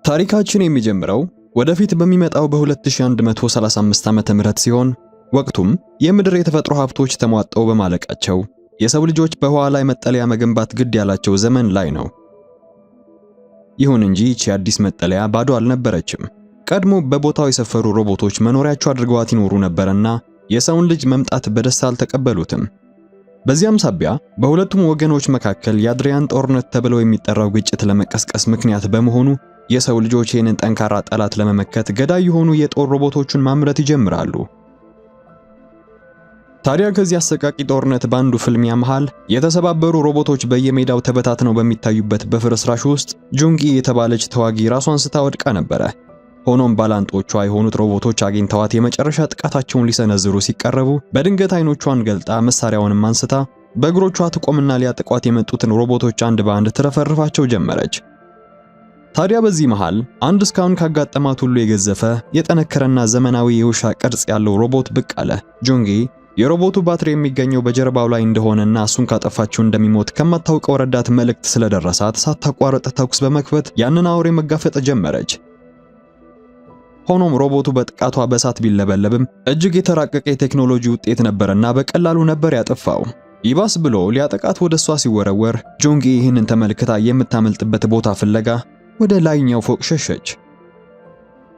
ታሪካችን የሚጀምረው ወደፊት በሚመጣው በ2135 ዓመተ ምህረት ሲሆን ወቅቱም የምድር የተፈጥሮ ሀብቶች ተሟጠው በማለቃቸው የሰው ልጆች በህዋ ላይ መጠለያ መገንባት ግድ ያላቸው ዘመን ላይ ነው። ይሁን እንጂ ይህች አዲስ መጠለያ ባዶ አልነበረችም። ቀድሞ በቦታው የሰፈሩ ሮቦቶች መኖሪያቸው አድርገዋት ይኖሩ ነበርና የሰውን ልጅ መምጣት በደስታ አልተቀበሉትም። በዚያም ሳቢያ በሁለቱም ወገኖች መካከል የአድሪያን ጦርነት ተብለው የሚጠራው ግጭት ለመቀስቀስ ምክንያት በመሆኑ የሰው ልጆች ይህንን ጠንካራ ጠላት ለመመከት ገዳይ የሆኑ የጦር ሮቦቶችን ማምረት ይጀምራሉ። ታዲያ ከዚህ አሰቃቂ ጦርነት ባንዱ ፍልሚያ መሃል የተሰባበሩ ሮቦቶች በየሜዳው ተበታትነው በሚታዩበት በፍርስራሽ ውስጥ ጁንጊ የተባለች ተዋጊ ራሷን ስታ ወድቃ ነበረ። ሆኖም ባላንጦቿ የሆኑት ሮቦቶች አግኝተዋት የመጨረሻ ጥቃታቸውን ሊሰነዝሩ ሲቀርቡ በድንገት አይኖቿን ገልጣ መሳሪያውንም አንስታ በእግሮቿ ትቆምና ሊያጠቋት የመጡትን ሮቦቶች አንድ በአንድ ትረፈርፋቸው ጀመረች። ታዲያ በዚህ መሃል አንድ እስካሁን ካጋጠማት ሁሉ የገዘፈ የጠነከረና ዘመናዊ የውሻ ቅርጽ ያለው ሮቦት ብቅ አለ። ጁንጊ የሮቦቱ ባትሪ የሚገኘው በጀርባው ላይ እንደሆነና እሱን ካጠፋችው እንደሚሞት ከማታውቀው ረዳት መልእክት ስለደረሳት ሳታቋርጥ ተኩስ በመክፈት ያንን አውሬ መጋፈጥ ጀመረች። ሆኖም ሮቦቱ በጥቃቷ በሳት ቢለበለብም እጅግ የተራቀቀ የቴክኖሎጂ ውጤት ነበርና በቀላሉ ነበር ያጠፋው። ይባስ ብሎ ሊያጠቃት ወደሷ ሲወረወር ጁንጊ ይህንን ተመልክታ የምታመልጥበት ቦታ ፍለጋ ወደ ላይኛው ፎቅ ሸሸች።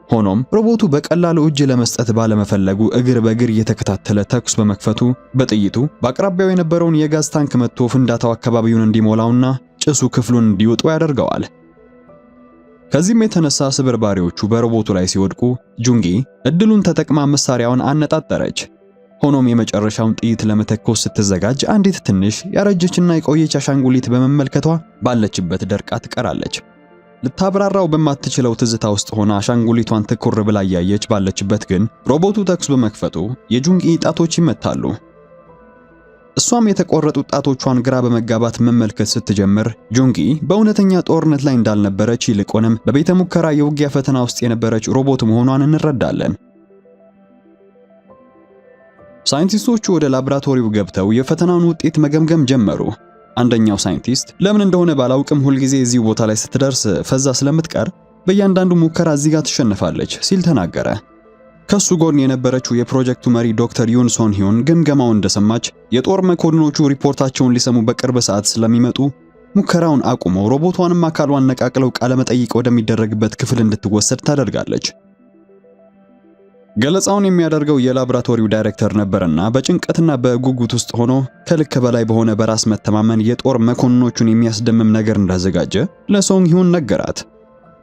ሆኖም ሮቦቱ በቀላሉ እጅ ለመስጠት ባለመፈለጉ እግር በእግር እየተከታተለ ተኩስ በመክፈቱ በጥይቱ በአቅራቢያው የነበረውን የጋዝ ታንክ መጥቶ ፍንዳታው አካባቢውን እንዲሞላውና ጭሱ ክፍሉን እንዲወጡ ያደርገዋል። ከዚህም የተነሳ ስብርባሪዎቹ በሮቦቱ ላይ ሲወድቁ ጁንጊ እድሉን ተጠቅማ መሳሪያውን አነጣጠረች። ሆኖም የመጨረሻውን ጥይት ለመተኮስ ስትዘጋጅ አንዲት ትንሽ ያረጀችና የቆየች አሻንጉሊት በመመልከቷ ባለችበት ደርቃ ትቀራለች። ልታብራራው በማትችለው ትዝታ ውስጥ ሆና አሻንጉሊቷን ትኩር ብላ ያየች ባለችበት ግን ሮቦቱ ተኩስ በመክፈቱ የጁንጊ ጣቶች ይመታሉ። እሷም የተቆረጡ ጣቶቿን ግራ በመጋባት መመልከት ስትጀምር ጁንጊ በእውነተኛ ጦርነት ላይ እንዳልነበረች ይልቁንም በቤተ ሙከራ የውጊያ ፈተና ውስጥ የነበረች ሮቦት መሆኗን እንረዳለን። ሳይንቲስቶቹ ወደ ላብራቶሪው ገብተው የፈተናውን ውጤት መገምገም ጀመሩ። አንደኛው ሳይንቲስት ለምን እንደሆነ ባላውቅም ሁልጊዜ እዚህ ቦታ ላይ ስትደርስ ፈዛ ስለምትቀር በእያንዳንዱ ሙከራ እዚህ ጋር ትሸነፋለች ሲል ተናገረ። ከሱ ጎን የነበረችው የፕሮጀክቱ መሪ ዶክተር ዩን ሶን ሂዩን ግምገማውን እንደሰማች የጦር መኮንኖቹ ሪፖርታቸውን ሊሰሙ በቅርብ ሰዓት ስለሚመጡ ሙከራውን አቁመው ሮቦቷንም አካሏን ነቃቅለው ቃለ መጠይቅ ወደሚደረግበት ክፍል እንድትወሰድ ታደርጋለች። ገለጻውን የሚያደርገው የላብራቶሪው ዳይሬክተር ነበርና በጭንቀትና በጉጉት ውስጥ ሆኖ ከልክ በላይ በሆነ በራስ መተማመን የጦር መኮንኖቹን የሚያስደምም ነገር እንዳዘጋጀ ለሶንግ ሂዩን ነገራት።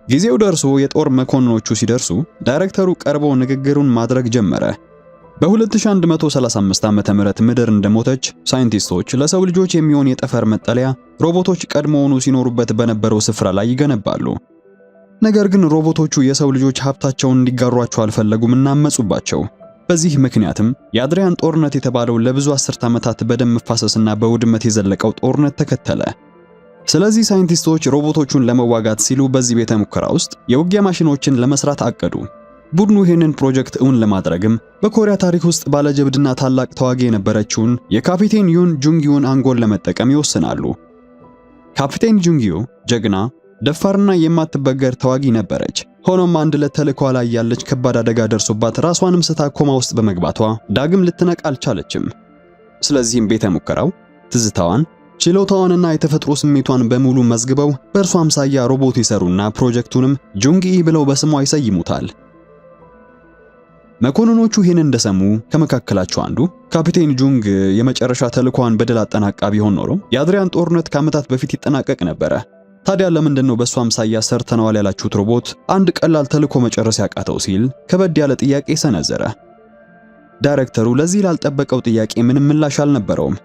ጊዜው ደርሶ የጦር መኮንኖቹ ሲደርሱ ዳይሬክተሩ ቀርቦ ንግግሩን ማድረግ ጀመረ። በ2135 ዓመተ ምህረት ምድር እንደሞተች ሳይንቲስቶች ለሰው ልጆች የሚሆን የጠፈር መጠለያ ሮቦቶች ቀድሞውኑ ሲኖሩበት በነበረው ስፍራ ላይ ይገነባሉ። ነገር ግን ሮቦቶቹ የሰው ልጆች ሀብታቸውን እንዲጋሯቸው አልፈለጉም እና አመጹባቸው። በዚህ ምክንያትም የአድሪያን ጦርነት የተባለው ለብዙ አስርት ዓመታት በደም መፋሰስና በውድመት የዘለቀው ጦርነት ተከተለ። ስለዚህ ሳይንቲስቶች ሮቦቶቹን ለመዋጋት ሲሉ በዚህ ቤተ ሙከራ ውስጥ የውጊያ ማሽኖችን ለመስራት አቀዱ። ቡድኑ ይህንን ፕሮጀክት እውን ለማድረግም በኮሪያ ታሪክ ውስጥ ባለጀብድና ታላቅ ተዋጊ የነበረችውን የካፒቴን ዩን ጁንጊውን አንጎል ለመጠቀም ይወስናሉ። ካፒቴን ጁንጊው ጀግና ደፋርና የማትበገር ተዋጊ ነበረች። ሆኖም አንድ ለተልኳ ላይ ያለች ከባድ አደጋ ደርሶባት ራሷንም ስታ ኮማ ውስጥ በመግባቷ ዳግም ልትነቃ አልቻለችም። ስለዚህም ቤተ ሙከራው ትዝታዋን፣ ችሎታዋንና የተፈጥሮ ስሜቷን በሙሉ መዝግበው በእርሷ አምሳያ ሮቦት ይሰሩና ፕሮጀክቱንም ጁንጊ ብለው በስሟ ይሰይሙታል። መኮንኖቹ ይህን እንደሰሙ ከመካከላቸው አንዱ ካፒቴን ጁንግ የመጨረሻ ተልኳን በድል አጠናቃ ቢሆን ኖሮ የአድሪያን ጦርነት ከዓመታት በፊት ይጠናቀቅ ነበረ። ታዲያ ለምንድነው በሷ አምሳያ ሰርተነዋል ያላችሁት ሮቦት አንድ ቀላል ተልኮ መጨረስ ያቃተው ሲል ከበድ ያለ ጥያቄ ሰነዘረ። ዳይሬክተሩ ለዚህ ላልጠበቀው ጥያቄ ምንም ምላሽ አልነበረውም።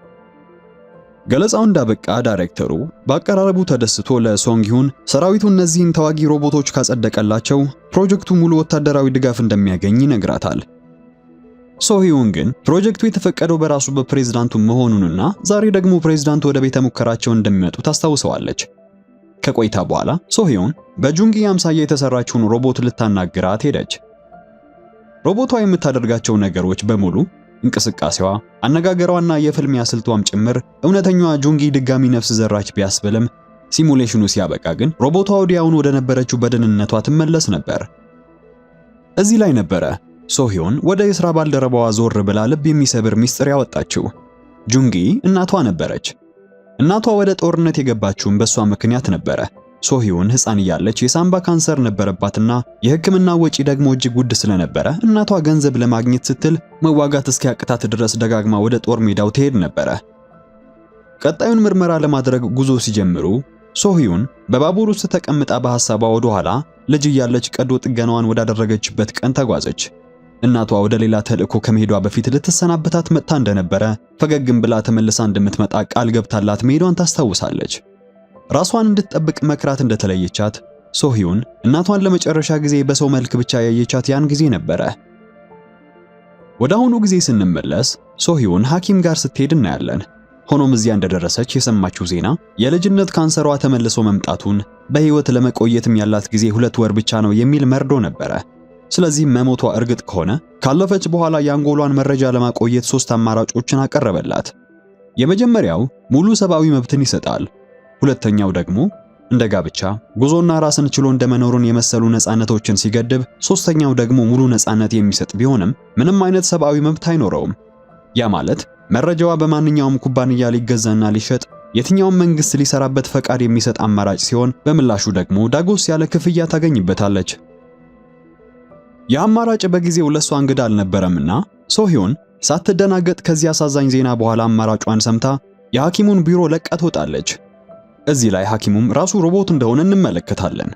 ገለጻው እንዳበቃ ዳይሬክተሩ በአቀራረቡ ተደስቶ ለሶንግ ሂዩን ሰራዊቱ እነዚህን ተዋጊ ሮቦቶች ካጸደቀላቸው ፕሮጀክቱ ሙሉ ወታደራዊ ድጋፍ እንደሚያገኝ ይነግራታል። ሶሂዩን ግን ፕሮጀክቱ የተፈቀደው በራሱ በፕሬዝዳንቱ መሆኑንና ዛሬ ደግሞ ፕሬዝዳንቱ ወደ ቤተ ሙከራቸው እንደሚመጡ ታስታውሰዋለች። ከቆይታ በኋላ ሶሂዩን በጁንጊ አምሳያ የተሰራችውን ሮቦት ልታናግራት ሄደች። ሮቦቷ የምታደርጋቸው ነገሮች በሙሉ እንቅስቃሴዋ፣ አነጋገሯና የፍልሚያ ስልቷም ጭምር እውነተኛዋ ጁንጊ ድጋሚ ነፍስ ዘራች ቢያስብልም ሲሙሌሽኑ ሲያበቃ ግን ሮቦቷ ወዲያውኑ ወደ ነበረችው በደህንነቷ ትመለስ ነበር። እዚህ ላይ ነበረ ሶሂዮን ወደ የሥራ ባልደረባዋ ዞር ብላ ልብ የሚሰብር ሚስጥር ያወጣችው። ጁንጊ እናቷ ነበረች። እናቷ ወደ ጦርነት የገባችውም በሷ ምክንያት ነበረ። ሶሂዮን ሕፃን እያለች የሳምባ ካንሰር ነበረባትና የሕክምና ወጪ ደግሞ እጅግ ውድ ስለነበረ እናቷ ገንዘብ ለማግኘት ስትል መዋጋት እስኪያቅታት ድረስ ደጋግማ ወደ ጦር ሜዳው ትሄድ ነበረ። ቀጣዩን ምርመራ ለማድረግ ጉዞ ሲጀምሩ ሶሂዮን በባቡር ውስጥ ተቀምጣ በሐሳቧ ወደ ኋላ ልጅ እያለች ቀዶ ጥገናዋን ወዳደረገችበት ቀን ተጓዘች። እናቷ ወደ ሌላ ተልእኮ ከመሄዷ በፊት ልትሰናበታት መጥታ እንደነበረ ፈገግም ብላ ተመልሳ እንደምትመጣ ቃል ገብታላት መሄዷን ታስታውሳለች። ራሷን እንድትጠብቅ መክራት እንደተለየቻት ሶሂዮን እናቷን ለመጨረሻ ጊዜ በሰው መልክ ብቻ ያየቻት ያን ጊዜ ነበረ። ወደ አሁኑ ጊዜ ስንመለስ ሶሂዮን ሐኪም ጋር ስትሄድ እናያለን። ሆኖም እዚያ እንደደረሰች የሰማችው ዜና የልጅነት ካንሰሯ ተመልሶ መምጣቱን፣ በህይወት ለመቆየትም ያላት ጊዜ 2 ወር ብቻ ነው የሚል መርዶ ነበረ። ስለዚህ መሞቷ እርግጥ ከሆነ ካለፈች በኋላ የአንጎሏን መረጃ ለማቆየት 3 አማራጮችን አቀረበላት። የመጀመሪያው ሙሉ ሰብአዊ መብትን ይሰጣል። ሁለተኛው ደግሞ እንደ ጋብቻ፣ ጉዞና ራስን ችሎ እንደመኖሩን የመሰሉ ነፃነቶችን ሲገድብ፣ ሶስተኛው ደግሞ ሙሉ ነፃነት የሚሰጥ ቢሆንም ምንም አይነት ሰብአዊ መብት አይኖረውም። ያ ማለት መረጃዋ በማንኛውም ኩባንያ ሊገዛና ሊሸጥ፣ የትኛውም መንግስት ሊሰራበት ፈቃድ የሚሰጥ አማራጭ ሲሆን በምላሹ ደግሞ ዳጎስ ያለ ክፍያ ታገኝበታለች። የአማራጭ በጊዜው ለሷ እንግዳ አልነበረምና ሶሂዮን ሳትደናገጥ ከዚህ አሳዛኝ ዜና በኋላ አማራጯን ሰምታ የሐኪሙን ቢሮ ለቃ ትወጣለች። እዚህ ላይ ሐኪሙም ራሱ ሮቦት እንደሆነ እንመለከታለን።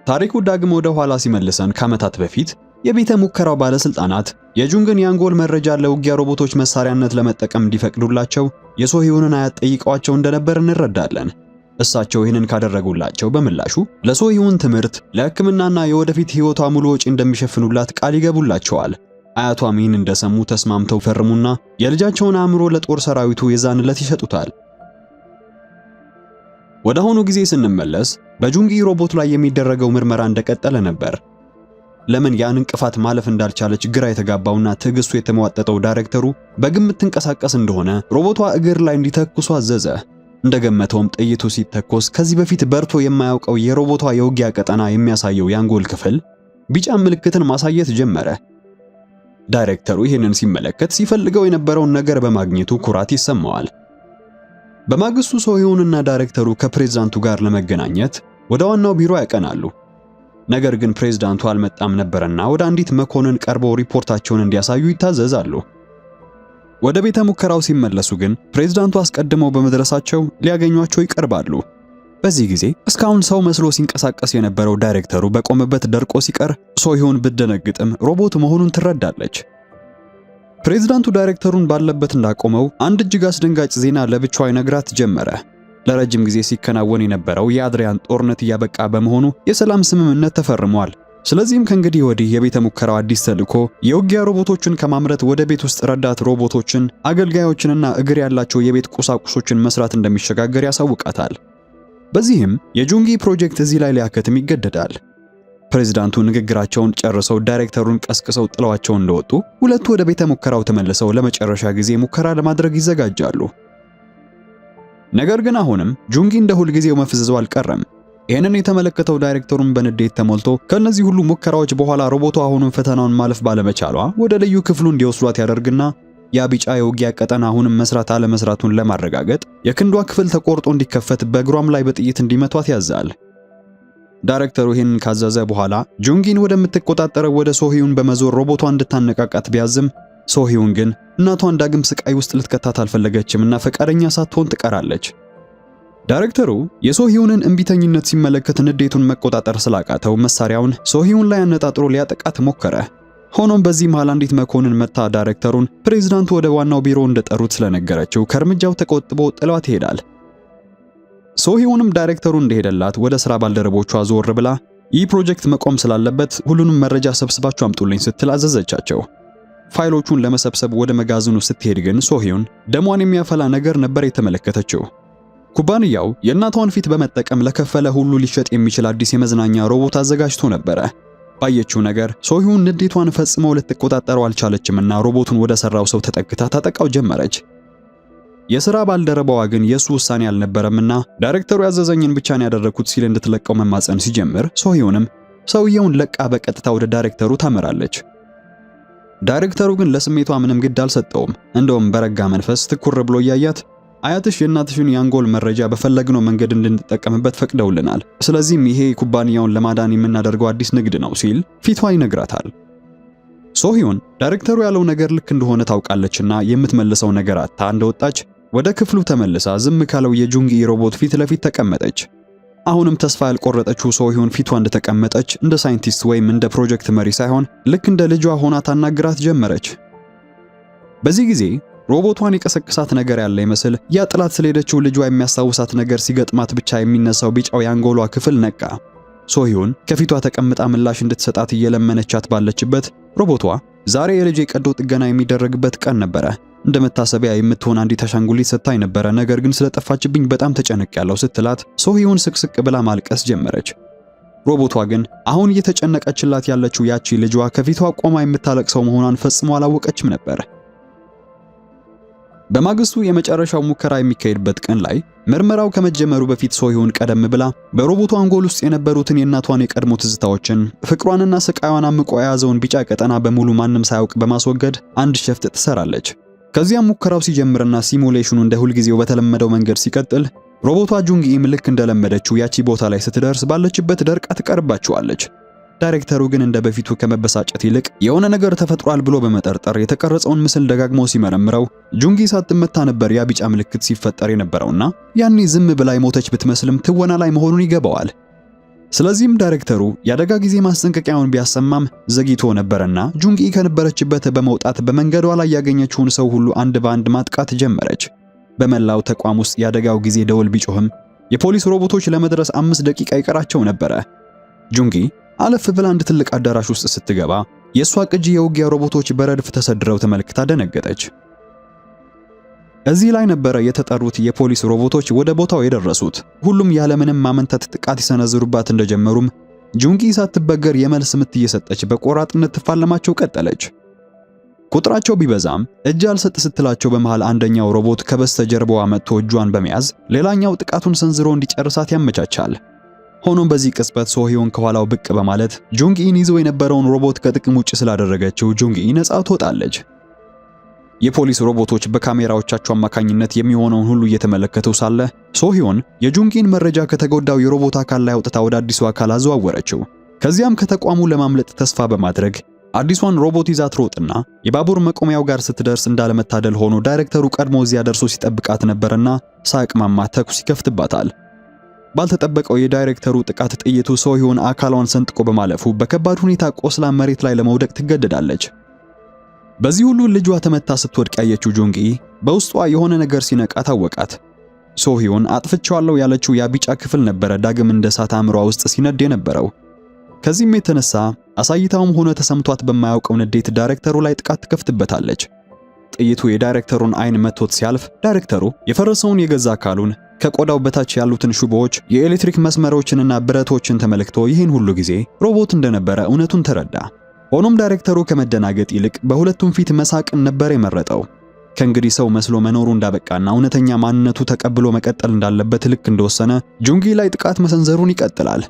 ታሪኩ ዳግም ወደ ኋላ ሲመልሰን ከዓመታት በፊት የቤተ ሙከራው ባለስልጣናት የጁንግን የአንጎል መረጃ ለውጊያ ሮቦቶች መሳሪያነት ለመጠቀም እንዲፈቅዱላቸው የሶሂዮንን አያት ጠይቀዋቸው እንደነበር እንረዳለን። እሳቸው ይህንን ካደረጉላቸው በምላሹ ለሶሂዮን ትምህርት፣ ለሕክምናና የወደፊት ሕይወቷ ሙሉ ወጪ እንደሚሸፍኑላት ቃል ይገቡላቸዋል። አያቷም ይህን እንደሰሙ ተስማምተው ፈርሙና የልጃቸውን አእምሮ ለጦር ሰራዊቱ የዛን ዕለት ይሸጡታል። ወደ አሁኑ ጊዜ ስንመለስ በጁንጊ ሮቦት ላይ የሚደረገው ምርመራ እንደቀጠለ ነበር። ለምን ያን እንቅፋት ማለፍ እንዳልቻለች ግራ የተጋባውና ትዕግስቱ የተመዋጠጠው ዳይሬክተሩ በግምት ትንቀሳቀስ እንደሆነ ሮቦቷ እግር ላይ እንዲተኩሱ አዘዘ። እንደገመተውም ጥይቱ ሲተኮስ ከዚህ በፊት በርቶ የማያውቀው የሮቦቷ የውጊያ ቀጠና የሚያሳየው የአንጎል ክፍል ቢጫ ምልክትን ማሳየት ጀመረ። ዳይሬክተሩ ይህንን ሲመለከት ሲፈልገው የነበረውን ነገር በማግኘቱ ኩራት ይሰማዋል። በማግስቱ ሶሂዮንና ዳይሬክተሩ ከፕሬዝዳንቱ ጋር ለመገናኘት ወደ ዋናው ቢሮ ያቀናሉ። ነገር ግን ፕሬዝዳንቱ አልመጣም ነበርና ወደ አንዲት መኮንን ቀርበው ሪፖርታቸውን እንዲያሳዩ ይታዘዛሉ። ወደ ቤተ ሙከራው ሲመለሱ ግን ፕሬዝዳንቱ አስቀድመው በመድረሳቸው ሊያገኟቸው ይቀርባሉ። በዚህ ጊዜ እስካሁን ሰው መስሎ ሲንቀሳቀስ የነበረው ዳይሬክተሩ በቆመበት ደርቆ ሲቀር ሶሂዮን ብትደነግጥም ሮቦት መሆኑን ትረዳለች። ፕሬዝዳንቱ ዳይሬክተሩን ባለበት እንዳቆመው አንድ እጅግ አስደንጋጭ ዜና ለብቻው ይነግራት ጀመረ። ለረጅም ጊዜ ሲከናወን የነበረው የአድሪያን ጦርነት እያበቃ በመሆኑ የሰላም ስምምነት ተፈርሟል። ስለዚህም ከእንግዲህ ወዲህ የቤተ ሙከራው አዲስ ተልዕኮ የውጊያ ሮቦቶችን ከማምረት ወደ ቤት ውስጥ ረዳት ሮቦቶችን፣ አገልጋዮችንና እግር ያላቸው የቤት ቁሳቁሶችን መስራት እንደሚሸጋገር ያሳውቃታል። በዚህም የጁንጊ ፕሮጀክት እዚህ ላይ ሊያከትም ይገደዳል። ፕሬዝዳንቱ ንግግራቸውን ጨርሰው ዳይሬክተሩን ቀስቅሰው ጥለዋቸው እንደወጡ ሁለቱ ወደ ቤተ ሙከራው ተመልሰው ለመጨረሻ ጊዜ ሙከራ ለማድረግ ይዘጋጃሉ። ነገር ግን አሁንም ጁንጊ እንደ ሁል ጊዜው መፍዘዙ አልቀረም። ይህንን የተመለከተው ዳይሬክተሩን በንዴት ተሞልቶ ከነዚህ ሁሉ ሙከራዎች በኋላ ሮቦቷ አሁንም ፈተናውን ማለፍ ባለመቻሏ ወደ ልዩ ክፍሉ እንዲወስዷት ያደርግና ያ ቢጫ የውጊያ ቀጠና አሁንም መስራት አለመስራቱን ለማረጋገጥ የክንዷ ክፍል ተቆርጦ እንዲከፈት በእግሯም ላይ በጥይት እንዲመቷት ያዛል። ዳይሬክተሩ ይህንን ካዘዘ በኋላ ጁንጊን ወደምትቆጣጠረው ወደ ሶሂዮን በመዞር ሮቦቷ እንድታነቃቃት ቢያዝም ሶሂዮን ግን እናቷን ዳግም ስቃይ ውስጥ ልትከታት አልፈለገችምና ፈቃደኛ ሳትሆን ትቀራለች። ዳይሬክተሩ የሶሂዮንን እንቢተኝነት ሲመለከት ንዴቱን መቆጣጠር ስላቃተው መሳሪያውን ሶሂዮን ላይ አነጣጥሮ ሊያጠቃት ሞከረ። ሆኖም በዚህ መሃል አንዲት መኮንን መታ ዳይሬክተሩን ፕሬዝዳንቱ ወደ ዋናው ቢሮ እንደጠሩት ስለነገረችው ከእርምጃው ተቆጥቦ ጥሏት ይሄዳል። ሶሂዮንም ዳይሬክተሩ እንደሄደላት ወደ ሥራ ባልደረቦቿ ዞር ብላ ይህ ፕሮጀክት መቆም ስላለበት ሁሉንም መረጃ ሰብስባችሁ አምጡልኝ ስትል አዘዘቻቸው። ፋይሎቹን ለመሰብሰብ ወደ መጋዘኑ ስትሄድ ግን ሶሂዮን ደሟን የሚያፈላ ነገር ነበር የተመለከተችው። ኩባንያው የእናቷን ፊት በመጠቀም ለከፈለ ሁሉ ሊሸጥ የሚችል አዲስ የመዝናኛ ሮቦት አዘጋጅቶ ነበረ። ባየችው ነገር ሶሂዮን ንዴቷን ፈጽመው ልትቆጣጠረው አልቻለችምና ሮቦቱን ወደ ሰራው ሰው ተጠግታ ታጠቃው ጀመረች። የሥራ ባልደረባዋ ግን የሱ ውሳኔ አልነበረምና ዳይሬክተሩ ያዘዘኝን ብቻ ነው ያደረኩት ሲል እንድትለቀው መማፀን ሲጀምር ሶሂዮንም ሰውየውን ለቃ በቀጥታ ወደ ዳይሬክተሩ ታመራለች። ዳይሬክተሩ ግን ለስሜቷ ምንም ግድ አልሰጠውም። እንደውም በረጋ መንፈስ ትኩር ብሎ እያያት አያትሽ የእናትሽን የአንጎል መረጃ በፈለግነው መንገድ እንድንጠቀምበት ፈቅደውልናል። ስለዚህም ይሄ ኩባንያውን ለማዳን የምናደርገው አዲስ ንግድ ነው ሲል ፊቷ ይነግራታል። ሶሂዮን ዳይሬክተሩ ያለው ነገር ልክ እንደሆነ ታውቃለችና የምትመልሰው ነገር አጣ እንደወጣች ወደ ክፍሉ ተመልሳ ዝም ካለው የጁንጊ ሮቦት ፊት ለፊት ተቀመጠች። አሁንም ተስፋ ያልቆረጠችው ሶሂዮን ፊቷ እንደተቀመጠች እንደ ሳይንቲስት ወይም እንደ ፕሮጀክት መሪ ሳይሆን ልክ እንደ ልጇ ሆና ታናግራት ጀመረች። በዚህ ጊዜ ሮቦቷን የቀሰቀሳት ነገር ያለ ይመስል ያ ጥላት ስለሄደችው ልጇ የሚያስታውሳት ነገር ሲገጥማት ብቻ የሚነሳው ቢጫው የአንጎሏ ክፍል ነቃ። ሶሂዮን ከፊቷ ተቀምጣ ምላሽ እንድትሰጣት እየለመነቻት ባለችበት ሮቦቷ ዛሬ የልጄ ቀዶ ጥገና የሚደረግበት ቀን ነበረ፣ እንደ መታሰቢያ የምትሆን አንዲት አሻንጉሊት ሰጥታኝ ነበረ፣ ነገር ግን ስለጠፋችብኝ በጣም ተጨነቅያለሁ ስትላት ሶሂዮን ስቅስቅ ብላ ማልቀስ ጀመረች። ሮቦቷ ግን አሁን እየተጨነቀችላት ያለችው ያቺ ልጇ ከፊቷ ቆማ የምታለቅሰው መሆኗን ፈጽሞ አላወቀችም ነበር። በማግስቱ የመጨረሻው ሙከራ የሚካሄድበት ቀን ላይ ምርመራው ከመጀመሩ በፊት ሶሂዮን ቀደም ብላ በሮቦቱ አንጎል ውስጥ የነበሩትን የእናቷን የቀድሞ ትዝታዎችን፣ ፍቅሯንና ስቃዩን አምቆ የያዘውን ቢጫ ቀጠና በሙሉ ማንም ሳያውቅ በማስወገድ አንድ ሸፍጥ ትሰራለች። ከዚያም ሙከራው ሲጀምርና ሲሙሌሽኑ እንደ ሁልጊዜው በተለመደው መንገድ ሲቀጥል ሮቦቷ ጁንጊም ልክ እንደለመደችው ያቺ ቦታ ላይ ስትደርስ ባለችበት ደርቃ ትቀርባቸዋለች። ዳይሬክተሩ ግን እንደ በፊቱ ከመበሳጨት ይልቅ የሆነ ነገር ተፈጥሯል ብሎ በመጠርጠር የተቀረጸውን ምስል ደጋግሞ ሲመረምረው ጁንጊ ሳትመታ ነበር ያ ቢጫ ምልክት ሲፈጠር የነበረውና ያኔ ዝም ብላ ሞተች ብትመስልም ትወና ላይ መሆኑን ይገባዋል። ስለዚህም ዳይሬክተሩ የአደጋ ጊዜ ማስጠንቀቂያውን ቢያሰማም ዘግይቶ ነበርና ጁንጊ ከነበረችበት በመውጣት በመንገዷ ላይ ያገኘችውን ሰው ሁሉ አንድ በአንድ ማጥቃት ጀመረች። በመላው ተቋም ውስጥ የአደጋው ጊዜ ደወል ቢጮህም የፖሊስ ሮቦቶች ለመድረስ 5 ደቂቃ ይቀራቸው ነበረ። ጁንጊ አለፍ ብላ አንድ ትልቅ አዳራሽ ውስጥ ስትገባ የሷ ቅጂ የውጊያ ሮቦቶች በረድፍ ተሰድረው ተመልክታ ደነገጠች። እዚህ ላይ ነበረ የተጠሩት የፖሊስ ሮቦቶች ወደ ቦታው የደረሱት። ሁሉም ያለምንም ማመንታት ጥቃት ይሰነዝሩባት እንደጀመሩም ጁንጊ ሳትበገር የመልስ ምት እየሰጠች በቆራጥነት ትፋለማቸው ቀጠለች። ቁጥራቸው ቢበዛም እጅ አልሰጥ ስትላቸው በመሃል አንደኛው ሮቦት ከበስተጀርባዋ መጥቶ እጇን በመያዝ ሌላኛው ጥቃቱን ሰንዝሮ እንዲጨርሳት ያመቻቻል። ሆኖም በዚህ ቅጽበት ሶሂዮን ከኋላው ብቅ በማለት ጁንጊን ይዞ የነበረውን ሮቦት ከጥቅም ውጭ ስላደረገችው ጁንጊ ነፃ ትወጣለች። የፖሊስ ሮቦቶች በካሜራዎቻቸው አማካኝነት የሚሆነውን ሁሉ እየተመለከቱ ሳለ ሶሂዮን የጁንጊን መረጃ ከተጎዳው የሮቦት አካል ላይ አውጥታ ወደ አዲሱ አካል አዘዋወረችው። ከዚያም ከተቋሙ ለማምለጥ ተስፋ በማድረግ አዲሷን ሮቦት ይዛ ትሮጥና የባቡር መቆሚያው ጋር ስትደርስ እንዳለመታደል ሆኖ ዳይሬክተሩ ቀድሞ እዚያ ደርሶ ሲጠብቃት ነበርና ሳቅማማ ተኩስ ይከፍትባታል። ባልተጠበቀው የዳይሬክተሩ ጥቃት ጥይቱ ሶሂዮን አካሏን ሰንጥቆ በማለፉ በከባድ ሁኔታ ቆስላ መሬት ላይ ለመውደቅ ትገደዳለች። በዚህ ሁሉ ልጇ ተመታ ስትወድቅ ያየችው ጁንጊ በውስጧ የሆነ ነገር ሲነቃ ታወቃት። ሶሂዮን አጥፍቻለሁ ያለችው ያ ቢጫ ክፍል ነበረ ዳግም እንደ እሳት አእምሯ ውስጥ ሲነድ የነበረው። ከዚህም የተነሳ አሳይታውም ሆነ ተሰምቷት በማያውቀው ንዴት ዳይሬክተሩ ላይ ጥቃት ትከፍትበታለች። ጥይቱ የዳይሬክተሩን አይን መቶት ሲያልፍ ዳይሬክተሩ የፈረሰውን የገዛ አካሉን ከቆዳው በታች ያሉትን ሹቦዎች፣ የኤሌክትሪክ መስመሮችንና ብረቶችን ተመልክቶ ይህን ሁሉ ጊዜ ሮቦት እንደነበረ እውነቱን ተረዳ። ሆኖም ዳይሬክተሩ ከመደናገጥ ይልቅ በሁለቱም ፊት መሳቅን ነበር የመረጠው። ከእንግዲህ ሰው መስሎ መኖሩ እንዳበቃና እውነተኛ ማንነቱ ተቀብሎ መቀጠል እንዳለበት ልክ እንደወሰነ ጁንጊ ላይ ጥቃት መሰንዘሩን ይቀጥላል።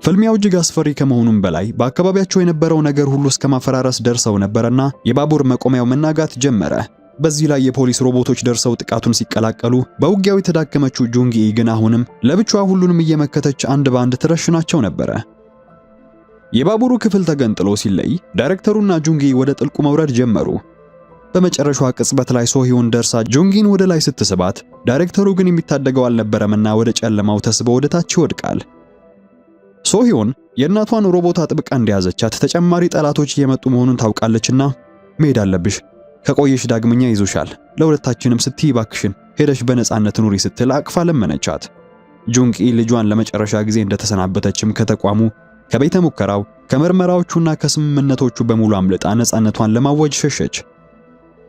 ፍልሚያው እጅግ አስፈሪ ከመሆኑም በላይ በአካባቢያቸው የነበረው ነገር ሁሉ እስከ ማፈራረስ ደርሰው ነበርና የባቡር መቆሚያው መናጋት ጀመረ። በዚህ ላይ የፖሊስ ሮቦቶች ደርሰው ጥቃቱን ሲቀላቀሉ በውጊያው የተዳከመችው ጁንጊ ግን አሁንም ለብቻዋ ሁሉንም እየመከተች አንድ ባንድ ትረሽናቸው ነበረ። የባቡሩ ክፍል ተገንጥሎ ሲለይ ዳይሬክተሩና ጁንጊ ወደ ጥልቁ መውረድ ጀመሩ። በመጨረሻዋ ቅጽበት ላይ ሶሂዮን ደርሳ ጁንጊን ወደ ላይ ስትስባት ዳይሬክተሩ ግን የሚታደገው አልነበረምና ወደ ጨለማው ተስቦ ወደ ታች ይወድቃል። ሶሂዮን የእናቷን ሮቦት አጥብቃ እንደያዘቻት ተጨማሪ ጠላቶች እየመጡ መሆኑን ታውቃለችና መሄድ አለብሽ፣ ከቆየሽ ዳግመኛ ይዞሻል፣ ለሁለታችንም ስትይ ባክሽን ሄደሽ በነጻነት ኑሪ ስትል አቅፋ ለመነቻት። ጁንጊ ልጇን ለመጨረሻ ጊዜ እንደተሰናበተችም ከተቋሙ፣ ከቤተ ሙከራው፣ ከምርመራዎቹና ከስምምነቶቹ በሙሉ አምልጣ ነጻነቷን ለማወጅ ሸሸች።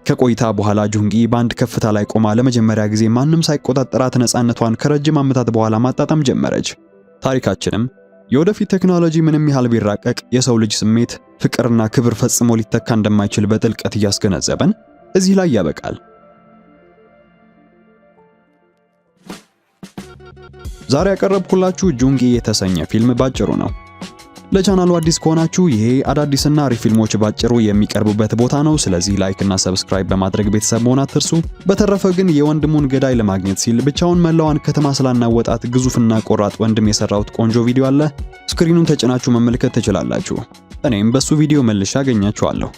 ከቆይታ በኋላ ጁንጊ በአንድ ከፍታ ላይ ቆማ ለመጀመሪያ ጊዜ ማንም ሳይቆጣጠራት ነጻነቷን ከረጅም ዓመታት በኋላ ማጣጣም ጀመረች። ታሪካችንም የወደፊት ቴክኖሎጂ ምንም ያህል ቢራቀቅ የሰው ልጅ ስሜት፣ ፍቅርና ክብር ፈጽሞ ሊተካ እንደማይችል በጥልቀት እያስገነዘበን እዚህ ላይ ያበቃል። ዛሬ ያቀረብኩላችሁ ጁንጊ የተሰኘ ፊልም ባጭሩ ነው። ለቻናሉ አዲስ ከሆናችሁ ይሄ አዳዲስና አሪፍ ፊልሞች ባጭሩ የሚቀርቡበት ቦታ ነው። ስለዚህ ላይክ እና ሰብስክራይብ በማድረግ ቤተሰብ መሆን አትርሱ። በተረፈ ግን የወንድሙን ገዳይ ለማግኘት ሲል ብቻውን መላዋን ከተማ ስላናወጣት ግዙፍና ቆራጥ ወንድም የሰራውት ቆንጆ ቪዲዮ አለ። ስክሪኑን ተጭናችሁ መመልከት ትችላላችሁ። እኔም በሱ ቪዲዮ መልሼ አገኛችኋለሁ።